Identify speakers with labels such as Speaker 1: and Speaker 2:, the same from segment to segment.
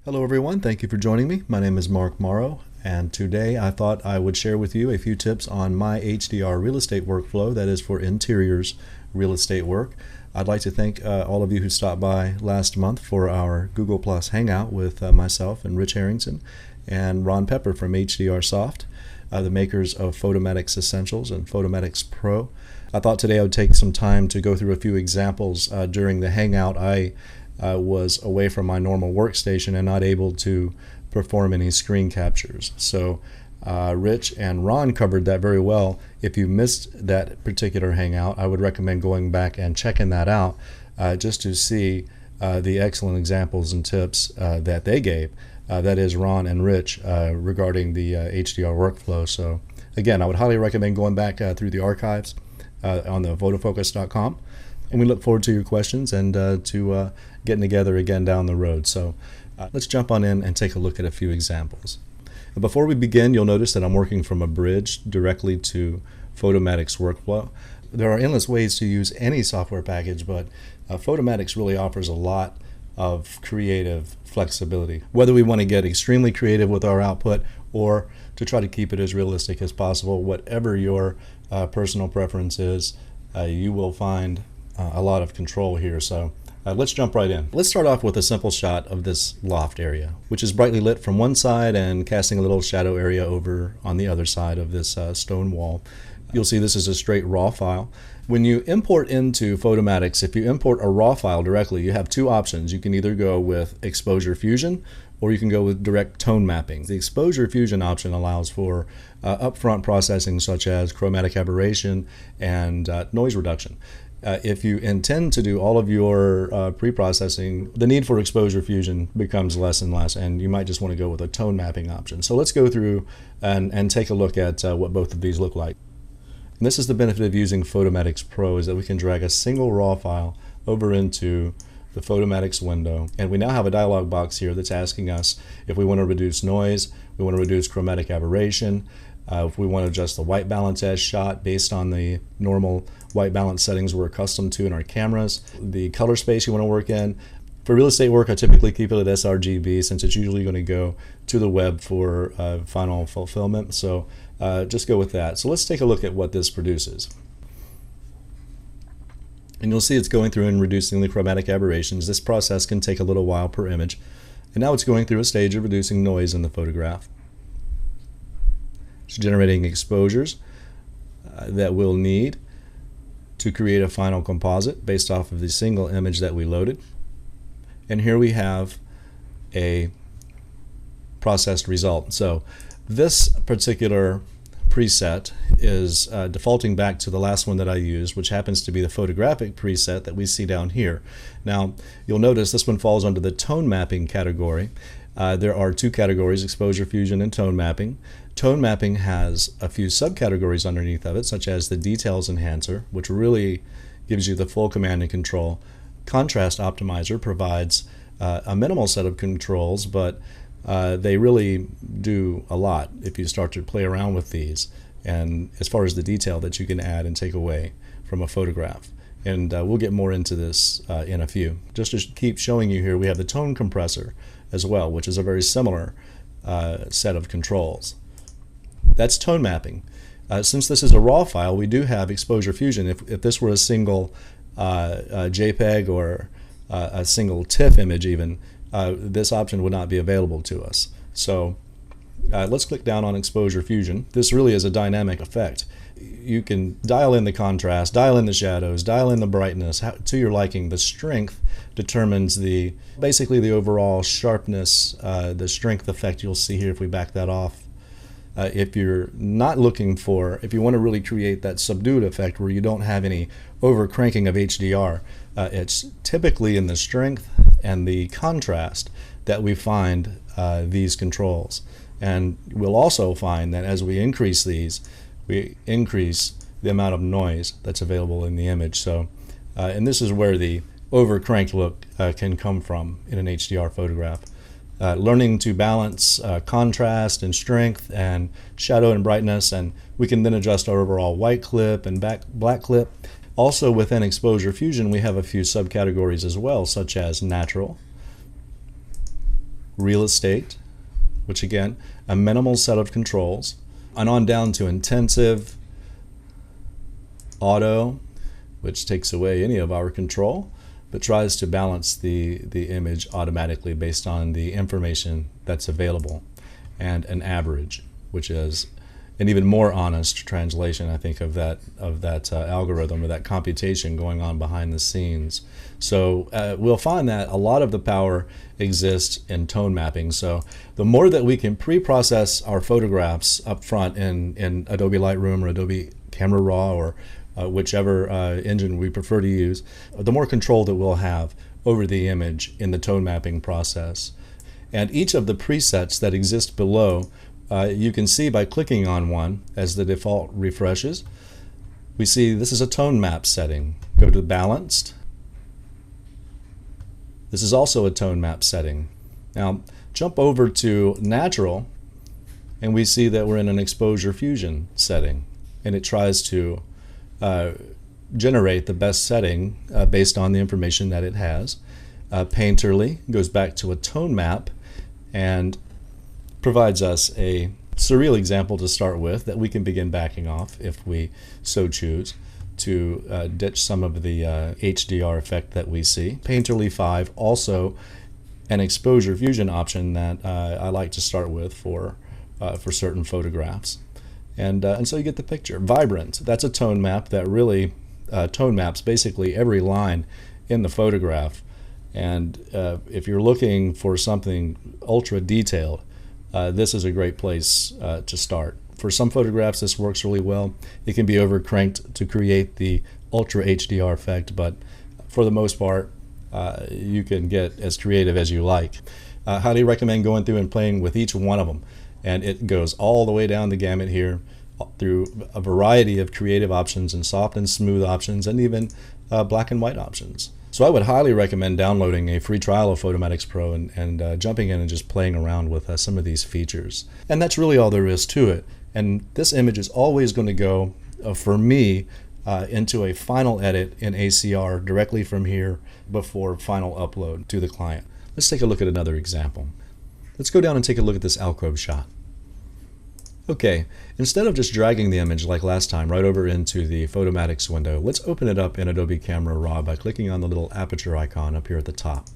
Speaker 1: Hello everyone, thank you for joining me. My name is Mark Morrow, and today I thought I would share with you a few tips on my HDR real estate workflow, that is for interiors real estate work. I'd like to thank all of you who stopped by last month for our Google Plus Hangout with myself and Rich Harrington and Ron Pepper from HDR Soft, the makers of Photomatix Essentials and Photomatix Pro. I thought today I would take some time to go through a few examples. During the Hangout, I was away from my normal workstation and not able to perform any screen captures. So Rich and Ron covered that very well. If you missed that particular Hangout, I would recommend going back and checking that out just to see the excellent examples and tips that they gave. That is Ron and Rich regarding the HDR workflow. So again, I would highly recommend going back through the archives on the photofocus.com. And we look forward to your questions and to getting together again down the road. So let's jump on in and take a look at a few examples. Before we begin, you'll notice that I'm working from a bridge directly to Photomatix workflow. There are endless ways to use any software package, but Photomatix really offers a lot of creative flexibility. Whether we want to get extremely creative with our output or to try to keep it as realistic as possible, whatever your personal preference is, you will find a lot of control here. So let's jump right in. Let's start off with a simple shot of this loft area, which is brightly lit from one side and casting a little shadow area over on the other side of this stone wall. You'll see this is a straight raw file. When you import into Photomatix, if you import a raw file directly, you have two options. You can either go with Exposure Fusion or you can go with direct tone mapping. The Exposure Fusion option allows for upfront processing such as chromatic aberration and noise reduction. If you intend to do all of your pre-processing, the need for Exposure Fusion becomes less and less, and you might just want to go with a tone mapping option. So let's go through and take a look at what both of these look like. And this is the benefit of using Photomatix Pro, is that we can drag a single raw file over into the Photomatix window, and we now have a dialog box here that's asking us if we want to reduce noise, we want to reduce chromatic aberration, if we want to adjust the white balance as shot based on the normal white balance settings we're accustomed to in our cameras, the color space you want to work in. For real estate work, I typically keep it at sRGB since it's usually going to go to the web for final fulfillment. So just go with that. So let's take a look at what this produces. And you'll see it's going through and reducing the chromatic aberrations. This process can take a little while per image. And now it's going through a stage of reducing noise in the photograph. It's generating exposures that we'll need to create a final composite based off of the single image that we loaded. And here we have a processed result. So this particular preset is defaulting back to the last one that I used, which happens to be the photographic preset that we see down here. Now you'll notice this one falls under the tone mapping category. There are two categories, Exposure Fusion and Tone Mapping. Tone Mapping has a few subcategories underneath of it, such as the Details Enhancer, which really gives you the full command and control. Contrast Optimizer provides a minimal set of controls, but they really do a lot if you start to play around with these, and as far as the detail that you can add and take away from a photograph. And we'll get more into this in a few. Just to keep showing you here, we have the Tone Compressor as well, which is a very similar set of controls. That's tone mapping. Since this is a raw file, we do have Exposure Fusion. If this were a single JPEG or a single TIFF image even, this option would not be available to us. So let's click down on Exposure Fusion. This really is a dynamic effect. You can dial in the contrast, dial in the shadows, dial in the brightness to your liking. The strength determines basically the overall sharpness, the strength effect you'll see here if we back that off. If you're not looking for, if you want to really create that subdued effect where you don't have any over cranking of HDR, it's typically in the strength and the contrast that we find these controls. And we'll also find that as we increase these, we increase the amount of noise that's available in the image. So, and this is where the over cranked look can come from in an HDR photograph. Learning to balance contrast and strength and shadow and brightness, and we can then adjust our overall white clip and black clip. Also within Exposure Fusion we have a few subcategories as well, such as natural, real estate, which again, a minimal set of controls, and on down to intensive, auto, which takes away any of our control, but tries to balance the image automatically based on the information that's available, and an average, which is an even more honest translation, I think, of that algorithm or that computation going on behind the scenes. So we'll find that a lot of the power exists in tone mapping. So the more that we can pre-process our photographs up front in Adobe Lightroom or Adobe Camera Raw or whichever engine we prefer to use, the more control that we'll have over the image in the tone mapping process. And each of the presets that exist below, you can see by clicking on one as the default refreshes. We see this is a tone map setting. Go to balanced. This is also a tone map setting. Now jump over to natural and we see that we're in an exposure fusion setting, and it tries to generate the best setting based on the information that it has. Painterly goes back to a tone map and provides us a surreal example to start with that we can begin backing off if we so choose to ditch some of the HDR effect that we see. Painterly 5, also an exposure fusion option that I like to start with for certain photographs. And so you get the picture. Vibrant, that's a tone map that really tone maps basically every line in the photograph. And if you're looking for something ultra detailed, this is a great place to start. For some photographs this works really well. It can be overcranked to create the ultra HDR effect, but for the most part you can get as creative as you like. Highly recommend going through and playing with each one of them, and it goes all the way down the gamut here through a variety of creative options and soft and smooth options and even black and white options. So I would highly recommend downloading a free trial of Photomatix Pro and jumping in and just playing around with some of these features. And that's really all there is to it. And this image is always going to go, for me, into a final edit in ACR directly from here before final upload to the client. Let's take a look at another example. Let's go down and take a look at this alcove shot. Okay, instead of just dragging the image like last time right over into the Photomatix window, let's open it up in Adobe Camera Raw by clicking on the little aperture icon up here at the top.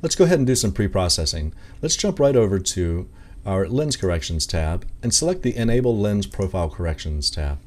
Speaker 1: Let's go ahead and do some pre-processing. Let's jump right over to our Lens Corrections tab and select the Enable Lens Profile Corrections tab.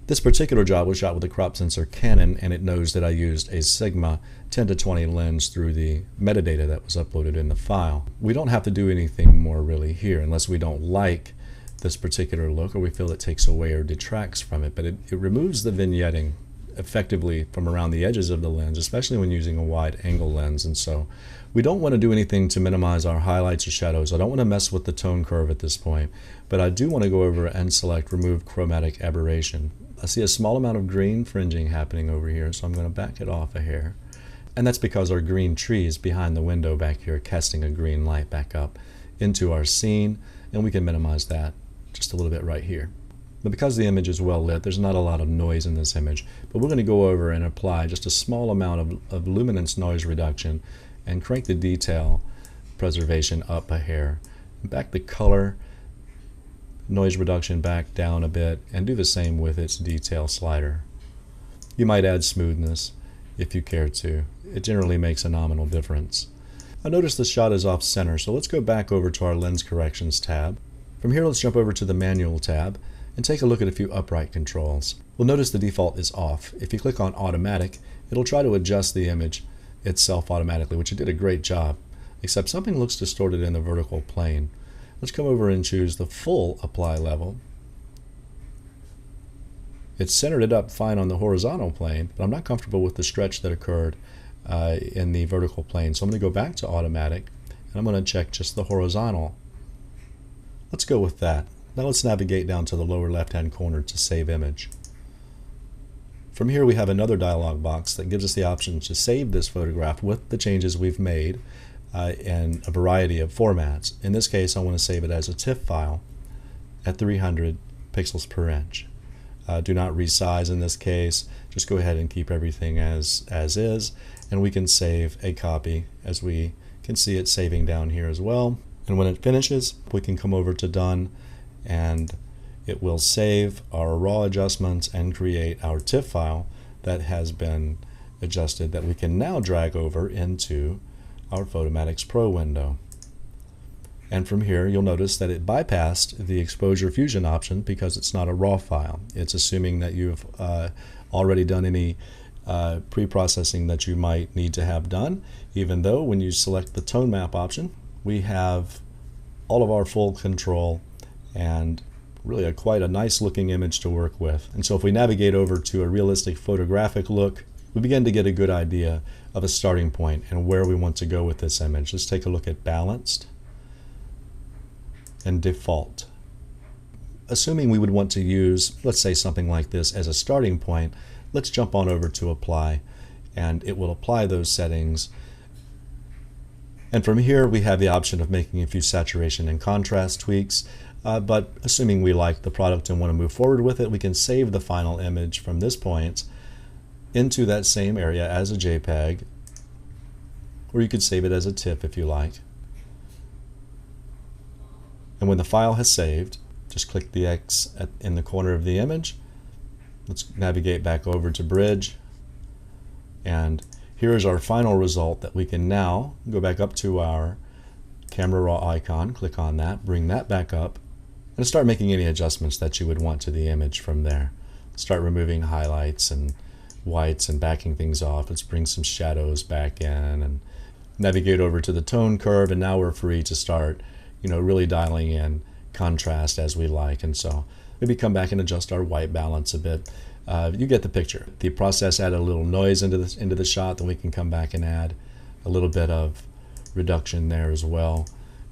Speaker 1: This particular job was shot with a crop sensor Canon, and it knows that I used a Sigma 10-20 lens through the metadata that was uploaded in the file. We don't have to do anything more really here unless we don't like this particular look or we feel it takes away or detracts from it, but it removes the vignetting effectively from around the edges of the lens, especially when using a wide angle lens. And so we don't want to do anything to minimize our highlights or shadows. I don't want to mess with the tone curve at this point, but I do want to go over and select Remove Chromatic Aberration. I see a small amount of green fringing happening over here, so I'm going to back it off a hair. And that's because our green tree is behind the window back here, casting a green light back up into our scene, and we can minimize that just a little bit right here. But because the image is well lit, there's not a lot of noise in this image, but we're going to go over and apply just a small amount of luminance noise reduction and crank the detail preservation up a hair. Back the color noise reduction back down a bit, and do the same with its detail slider. You might add smoothness if you care to. It generally makes a nominal difference. I notice the shot is off center, so let's go back over to our Lens Corrections tab. From here, let's jump over to the Manual tab and take a look at a few upright controls. We'll notice the default is off. If you click on Automatic, it'll try to adjust the image itself automatically, which it did a great job, except something looks distorted in the vertical plane. Let's come over and choose the full apply level. It's centered it up fine on the horizontal plane, but I'm not comfortable with the stretch that occurred in the vertical plane. So I'm going to go back to Automatic, and I'm going to check just the horizontal. Let's go with that. Now let's navigate down to the lower left-hand corner to save image. From here we have another dialog box that gives us the option to save this photograph with the changes we've made in a variety of formats. In this case, I want to save it as a TIFF file at 300 pixels per inch. Do not resize in this case. Just go ahead and keep everything as is, and we can save a copy as we You can see it saving down here as well. And when it finishes, we can come over to Done, and it will save our raw adjustments and create our TIFF file that has been adjusted that we can now drag over into our Photomatix Pro window. And from here, you'll notice that it bypassed the exposure fusion option because it's not a raw file. It's assuming that you've already done any pre-processing that you might need to have done, even though when you select the tone map option, we have all of our full control and really quite a nice looking image to work with. And so if we navigate over to a realistic photographic look, we begin to get a good idea of a starting point and where we want to go with this image. Let's take a look at balanced and default. Assuming we would want to use, let's say, something like this as a starting point, let's jump on over to apply, and it will apply those settings. And from here we have the option of making a few saturation and contrast tweaks, but assuming we like the product and want to move forward with it, we can save the final image from this point into that same area as a JPEG, or you could save it as a TIFF if you like. And when the file has saved, just click the X in the corner of the image. Let's navigate back over to Bridge, and here's our final result that we can now go back up to our camera raw icon, click on that, bring that back up, and start making any adjustments that you would want to the image from there. Start removing highlights and whites and backing things off. Let's bring some shadows back in and navigate over to the tone curve, and now we're free to start, really dialing in contrast as we like. And so maybe come back and adjust our white balance a bit. You get the picture. The process added a little noise into the shot, then we can come back and add a little bit of reduction there as well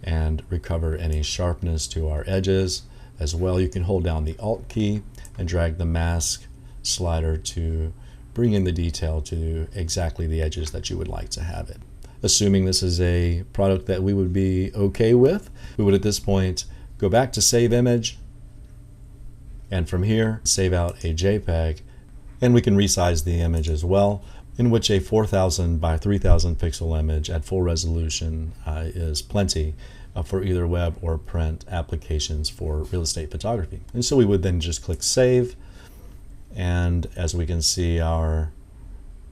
Speaker 1: and recover any sharpness to our edges as well. You can hold down the Alt key and drag the mask slider to bring in the detail to exactly the edges that you would like to have it. Assuming this is a product that we would be okay with, we would at this point go back to Save Image, and from here save out a JPEG, and we can resize the image as well, in which a 4000 by 3000 pixel image at full resolution is plenty for either web or print applications for real estate photography. And so we would then just click Save, and as we can see our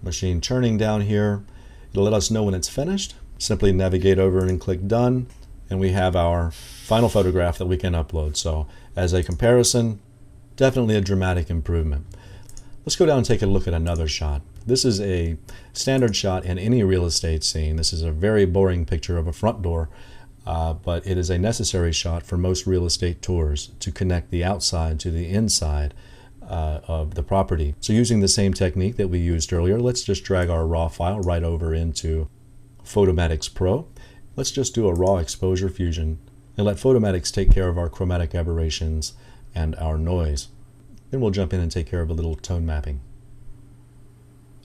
Speaker 1: machine churning down here, it'll let us know when it's finished. Simply navigate over and click Done, and we have our final photograph that we can upload. So as a comparison, definitely a dramatic improvement. Let's go down and take a look at another shot. This is a standard shot in any real estate scene. This is a very boring picture of a front door, but it is a necessary shot for most real estate tours to connect the outside to the inside of the property. So using the same technique that we used earlier, let's just drag our raw file right over into Photomatix Pro. Let's just do a raw exposure fusion and let Photomatix take care of our chromatic aberrations and our noise. Then we'll jump in and take care of a little tone mapping.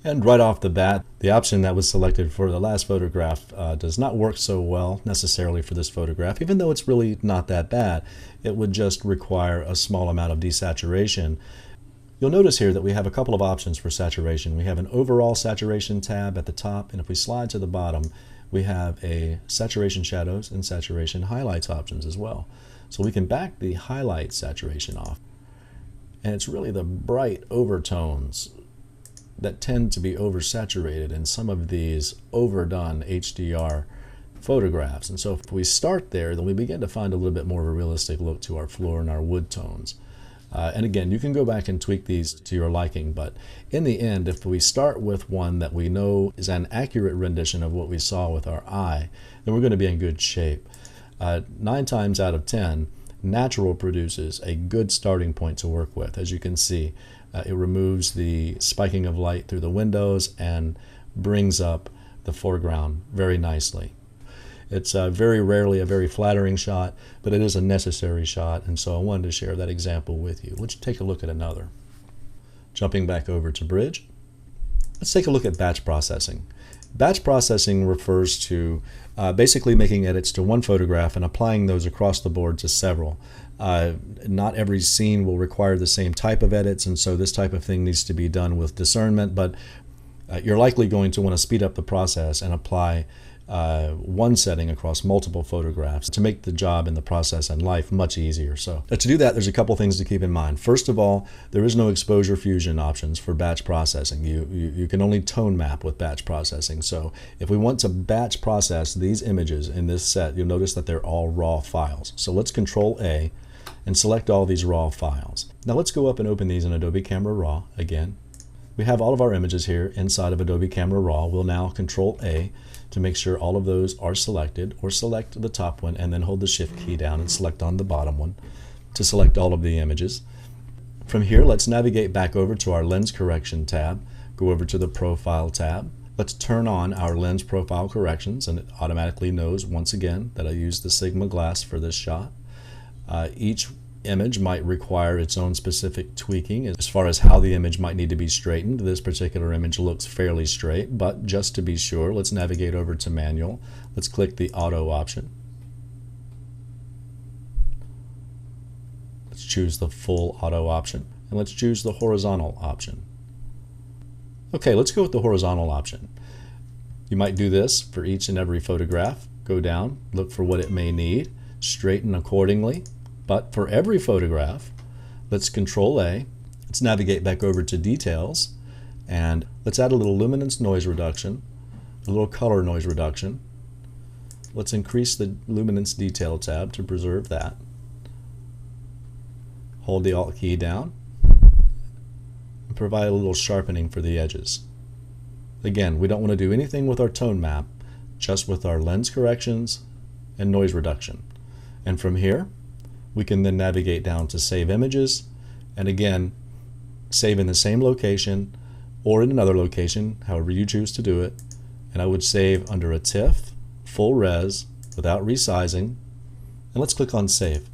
Speaker 1: And right off the bat, the option that was selected for the last photograph does not work so well necessarily for this photograph, even though it's really not that bad. It would just require a small amount of desaturation. You'll notice here that we have a couple of options for saturation. We have an overall saturation tab at the top, and if we slide to the bottom, we have a saturation shadows and saturation highlights options as well. So we can back the highlight saturation off. And it's really the bright overtones that tend to be oversaturated in some of these overdone HDR photographs. And so if we start there, then we begin to find a little bit more of a realistic look to our floor and our wood tones. And again, you can go back and tweak these to your liking, but in the end, if we start with one that we know is an accurate rendition of what we saw with our eye, then we're going to be in good shape. 9 times out of 10, natural produces a good starting point to work with. As you can see, it removes the spiking of light through the windows and brings up the foreground very nicely. It's very rarely a very flattering shot, but it is a necessary shot, and so I wanted to share that example with you. Let's take a look at another. Jumping back over to Bridge, let's take a look at batch processing. Batch processing refers to basically making edits to one photograph and applying those across the board to several. Not every scene will require the same type of edits, and so this type of thing needs to be done with discernment, but you're likely going to want to speed up the process and apply one setting across multiple photographs to make the job and the process and life much easier. So to do that, there's a couple things to keep in mind. First of all, there is no exposure fusion options for batch processing. You can only tone map with batch processing. So if we want to batch process these images in this set, you'll notice that they're all raw files. So let's Control A and select all these raw files. Now let's go up and open these in Adobe Camera Raw again. We have all of our images here inside of Adobe Camera Raw. We'll now Control A to make sure all of those are selected, or select the top one and then hold the Shift key down and select on the bottom one to select all of the images. From here, let's navigate back over to our Lens Correction tab, go over to the Profile tab. Let's turn on our lens profile corrections, and it automatically knows once again that I used the Sigma glass for this shot. Each image might require its own specific tweaking as far as how the image might need to be straightened. This particular image looks fairly straight, but just to be sure, let's navigate over to Manual. Let's click the Auto option. Let's choose the Full Auto option, and let's choose the Horizontal option. Okay, let's go with the Horizontal option. You might do this for each and every photograph. Go down, look for what it may need, straighten accordingly. But for every photograph, let's Control A, let's navigate back over to Details, and let's add a little luminance noise reduction, a little color noise reduction. Let's increase the luminance detail tab to preserve that. Hold the Alt key down and provide a little sharpening for the edges. Again, we don't want to do anything with our tone map, just with our lens corrections and noise reduction. And from here, we can then navigate down to Save Images, and again, save in the same location or in another location, however you choose to do it. And I would save under a TIFF, full res, without resizing, and let's click on Save.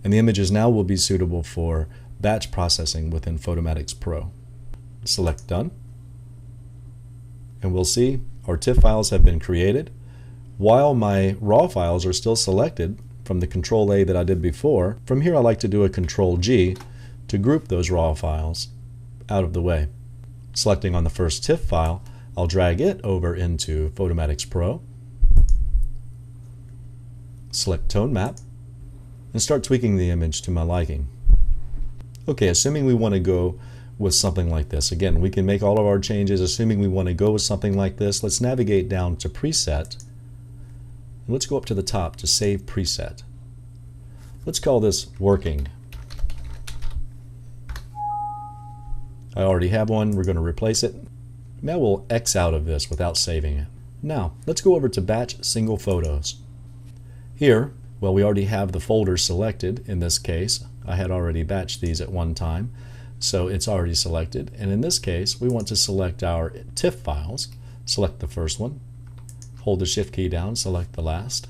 Speaker 1: And the images now will be suitable for batch processing within Photomatix Pro. Select Done, and we'll see our TIFF files have been created. While my raw files are still selected from the Control A that I did before, from here I like to do a Control G to group those raw files out of the way. Selecting on the first TIFF file, I'll drag it over into Photomatix Pro, select Tone Map, and start tweaking the image to my liking. Okay, assuming we want to go with something like this. Again, we can make all of our changes assuming we want to go with something like this. Let's navigate down to Preset. And let's go up to the top to Save Preset. Let's call this Working. I already have one. We're going to replace it. Now we'll X out of this without saving it. Now, let's go over to Batch Single Photos. Here, well, we already have the folder selected. In this case, I had already batched these at one time, so it's already selected. And in this case, we want to select our TIFF files. Select the first one. Hold the Shift key down, select the last.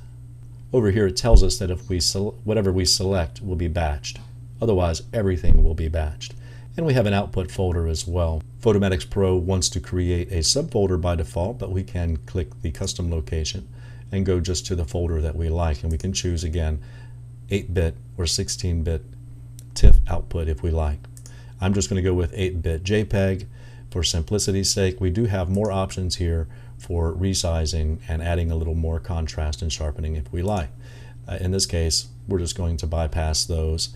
Speaker 1: Over here it tells us that if we whatever we select will be batched. Otherwise, everything will be batched. And we have an output folder as well. Photomatix Pro wants to create a subfolder by default, but we can click the custom location and go just to the folder that we like. And we can choose again 8-bit or 16-bit TIFF output if we like. I'm just going to go with 8-bit JPEG. For simplicity's sake, we do have more options here for resizing and adding a little more contrast and sharpening if we like. In this case, we're just going to bypass those.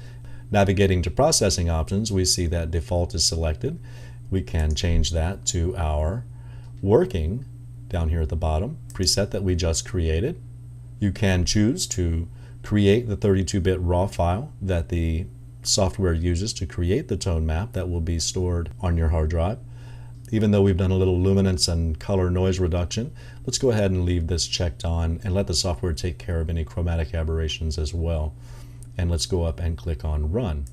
Speaker 1: Navigating to processing options, we see that default is selected. We can change that to our working down here at the bottom preset that we just created. You can choose to create the 32-bit raw file that the software uses to create the tone map that will be stored on your hard drive. Even though we've done a little luminance and color noise reduction, let's go ahead and leave this checked on and let the software take care of any chromatic aberrations as well. And let's go up and click on Run.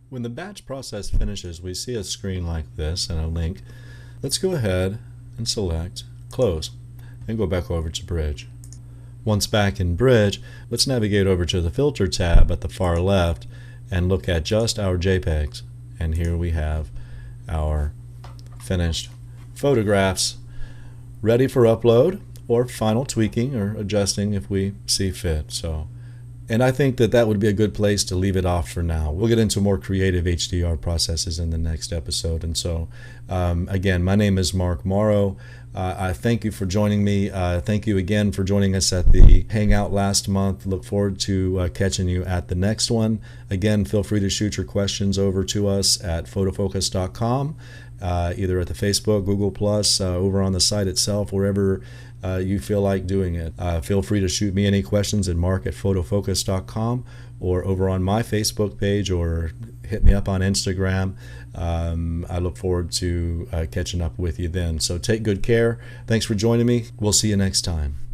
Speaker 1: When the batch process finishes, we see a screen like this and a link. Let's go ahead and select Close and go back over to Bridge. Once back in Bridge, let's navigate over to the Filter tab at the far left and look at just our JPEGs. And here we have our finished photographs ready for upload or final tweaking or adjusting if we see fit. So And I think that that would be a good place to leave it off for now. We'll get into more creative HDR processes in the next episode. And so, again, my name is Mark Morrow. I thank you for joining me. Thank you again for joining us at the Hangout last month. Look forward to catching you at the next one. Again, feel free to shoot your questions over to us at photofocus.com, either at the Facebook, Google+, over on the site itself, wherever you feel like doing it. Feel free to shoot me any questions at mark@photofocus.com or over on my Facebook page, or hit me up on Instagram. I look forward to catching up with you then. So take good care. Thanks for joining me. We'll see you next time.